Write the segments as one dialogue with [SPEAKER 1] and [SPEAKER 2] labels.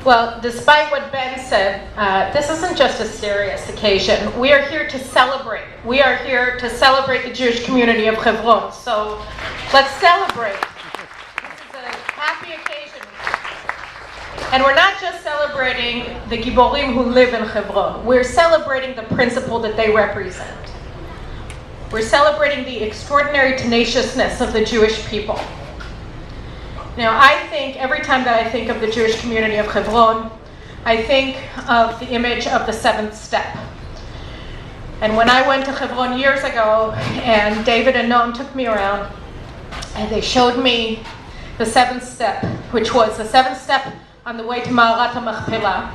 [SPEAKER 1] Well, despite what Ben said, this isn't just a serious occasion. We are here to celebrate. We are here to celebrate the Jewish community of Hebron. So let's celebrate. This is a happy occasion. And we're not just celebrating the Giborim who live in Hebron. We're celebrating the principle that they represent. We're celebrating the extraordinary tenaciousness of the Jewish people. Now, I think every time that I think of the Jewish community of Hebron, I think of the image of the seventh step. And when I went to Hebron years ago, and David and Noam took me around, and they showed me the seventh step, which was the seventh step on the way to Ma'arat HaMachpelah.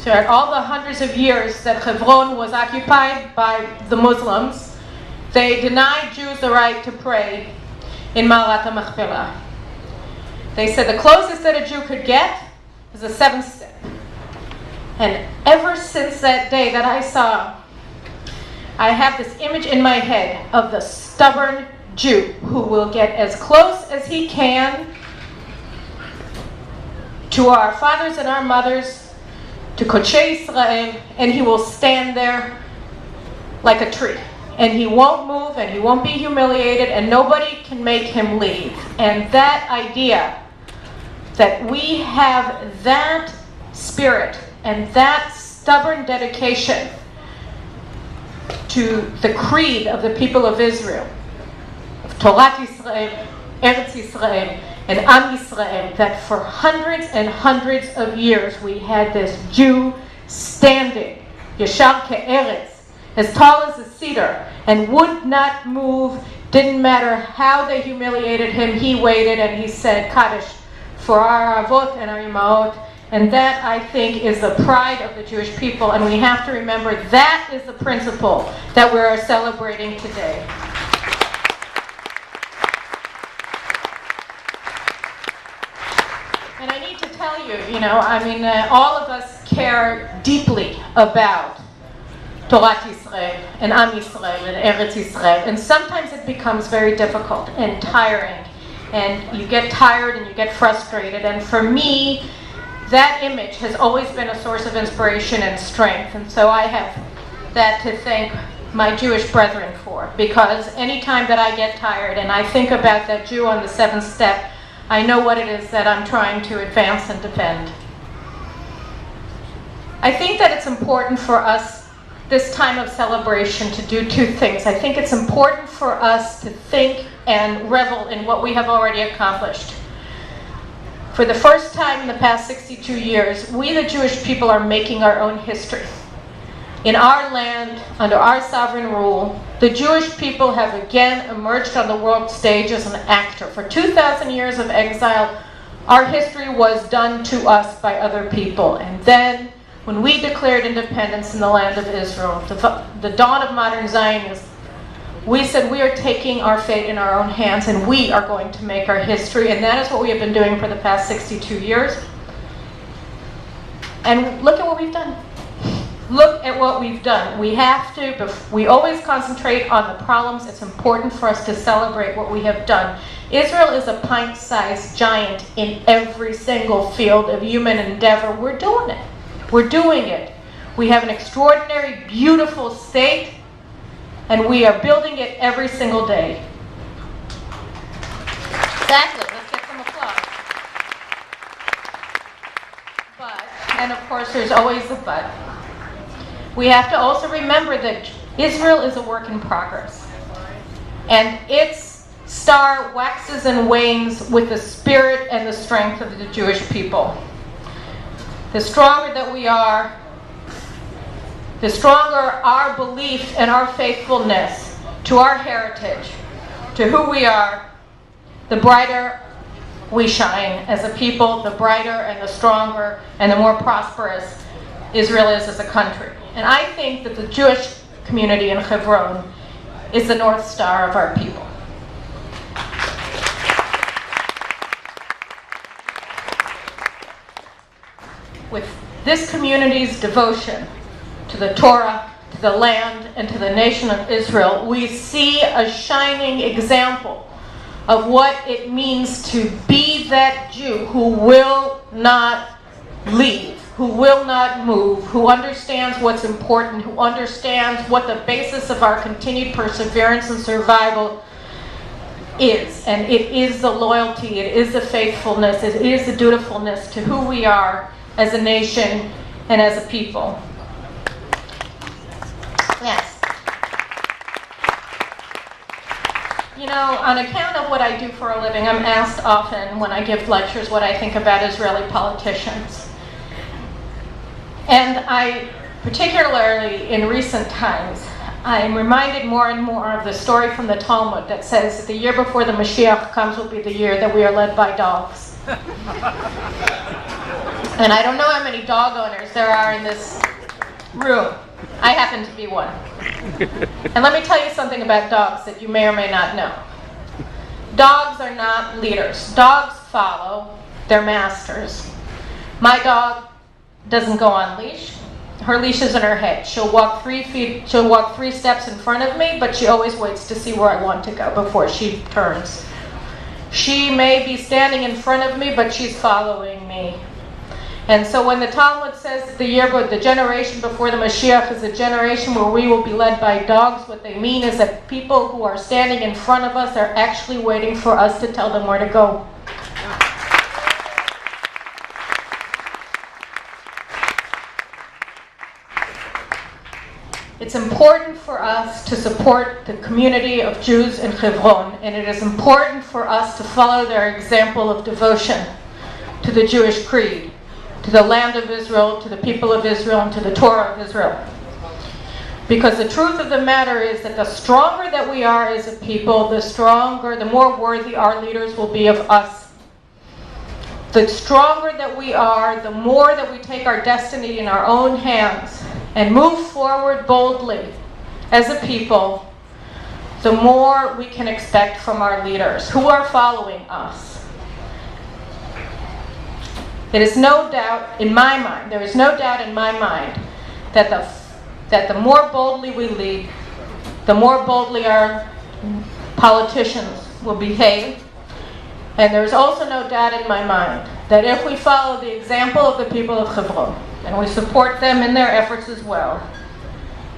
[SPEAKER 1] So at all the hundreds of years that Hebron was occupied by the Muslims, they denied Jews the right to pray in Ma'arat HaMachpelah. They said the closest that a Jew could get is the seventh step. And ever since that day that I saw, I have this image in my head of the stubborn Jew who will get as close as he can to our fathers and our mothers, to Kodshei Israel, and he will stand there like a tree. And he won't move, and he won't be humiliated, and nobody can make him leave. And that idea that we have that spirit and that stubborn dedication to the creed of the people of Israel, of Torat Yisrael, Eretz Yisrael, and Am Yisrael, that for hundreds and hundreds of years we had this Jew standing, Yeshar Ke'eretz, as tall as a cedar, and would not move. Didn't matter how they humiliated him, he waited and he said, Kaddish, for our avot and our imaot. And that, I think, is the pride of the Jewish people. And we have to remember that is the principle that we are celebrating today. And I need to tell you, all of us care deeply about Torat Yisrael and Am Yisrael and Eretz Yisrael. And sometimes it becomes very difficult and tiring. And you get tired and you get frustrated. And for me, that image has always been a source of inspiration and strength. And so I have that to thank my Jewish brethren for. Because anytime that I get tired and I think about that Jew on the seventh step, I know what it is that I'm trying to advance and defend. I think that it's important for us this time of celebration to do two things. I think it's important for us to think and revel in what we have already accomplished. For the first time in the past 62 years, we the Jewish people are making our own history. In our land, under our sovereign rule, the Jewish people have again emerged on the world stage as an actor. For 2,000 years of exile, our history was done to us by other people. And then, when we declared independence in the land of Israel, the dawn of modern Zionism, we said we are taking our fate in our own hands and we are going to make our history. And that is what we have been doing for the past 62 years. And look at what we've done. Look at what we've done. We always concentrate on the problems. It's important for us to celebrate what we have done. Israel is a pint-sized giant in every single field of human endeavor. We're doing it. We're doing it. We have an extraordinary, beautiful state, and we are building it every single day. Exactly. Let's get some applause. But, and of course there's always a but, we have to also remember that Israel is a work in progress. And its star waxes and wanes with the spirit and the strength of the Jewish people. The stronger that we are, the stronger our belief and our faithfulness to our heritage, to who we are, the brighter we shine as a people, the brighter and the stronger and the more prosperous Israel is as a country. And I think that the Jewish community in Hebron is the North Star of our people. With this community's devotion to the Torah, to the land, and to the nation of Israel, we see a shining example of what it means to be that Jew who will not leave, who will not move, who understands what's important, who understands what the basis of our continued perseverance and survival is. And it is the loyalty, it is the faithfulness, it is the dutifulness to who we are as a nation and as a people. Yes. You know, on account of what I do for a living, I'm asked often when I give lectures what I think about Israeli politicians. And I, particularly in recent times, I'm reminded more and more of the story from the Talmud that says that the year before the Mashiach comes will be the year that we are led by dogs. And I don't know how many dog owners there are in this room. I happen to be one. And let me tell you something about dogs that you may or may not know. Dogs are not leaders. Dogs follow their masters. My dog doesn't go on leash. Her leash is in her head. She'll walk 3 steps in front of me, but she always waits to see where I want to go before she turns. She may be standing in front of me, but she's following me. And so when the Talmud says that the generation before the Mashiach is a generation where we will be led by dogs, what they mean is that people who are standing in front of us are actually waiting for us to tell them where to go. It's important for us to support the community of Jews in Hebron, and it is important for us to follow their example of devotion to the Jewish creed, to the land of Israel, to the people of Israel, and to the Torah of Israel. Because the truth of the matter is that the stronger that we are as a people, the more worthy our leaders will be of us. The stronger that we are, the more that we take our destiny in our own hands and move forward boldly as a people, the more we can expect from our leaders who are following us. There is no doubt in my mind that the more boldly we lead, the more boldly our politicians will behave. And there's also no doubt in my mind that if we follow the example of the people of Hebron, and we support them in their efforts as well,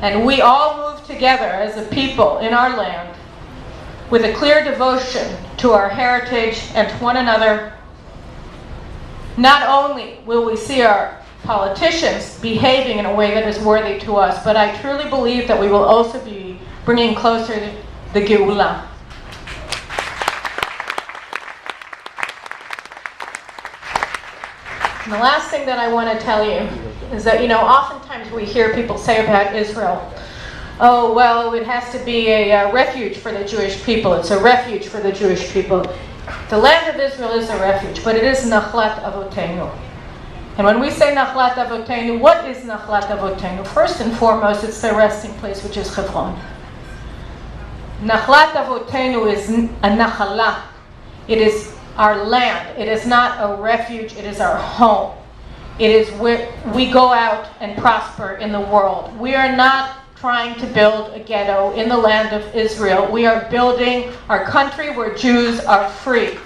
[SPEAKER 1] and we all move together as a people in our land with a clear devotion to our heritage and to one another, not only will we see our politicians behaving in a way that is worthy to us, but I truly believe that we will also be bringing closer the Geulah. And the last thing that I want to tell you is that, oftentimes we hear people say about Israel, oh, well, it has to be a refuge for the Jewish people. It's a refuge for the Jewish people. The land of Israel is a refuge, but it is Nachlat Avotenu. And when we say Nachlat Avotenu, what is Nachlat Avotenu? First and foremost, it's their resting place, which is Hebron. Nachlat Avotenu is a Nachala. It is our land. It is not a refuge, it is our home. It is where we go out and prosper in the world. We are not trying to build a ghetto in the land of Israel. We are building our country where Jews are free.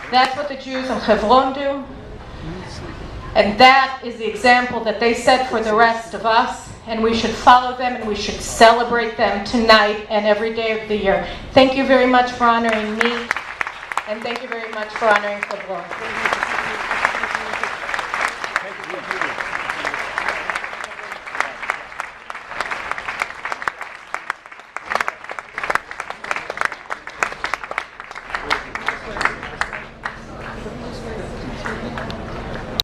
[SPEAKER 1] That's what the Jews in Hebron do. And that is the example that they set for the rest of us. And we should follow them and we should celebrate them tonight and every day of the year. Thank you very much for honoring me. And thank you very much for honoring Hebron.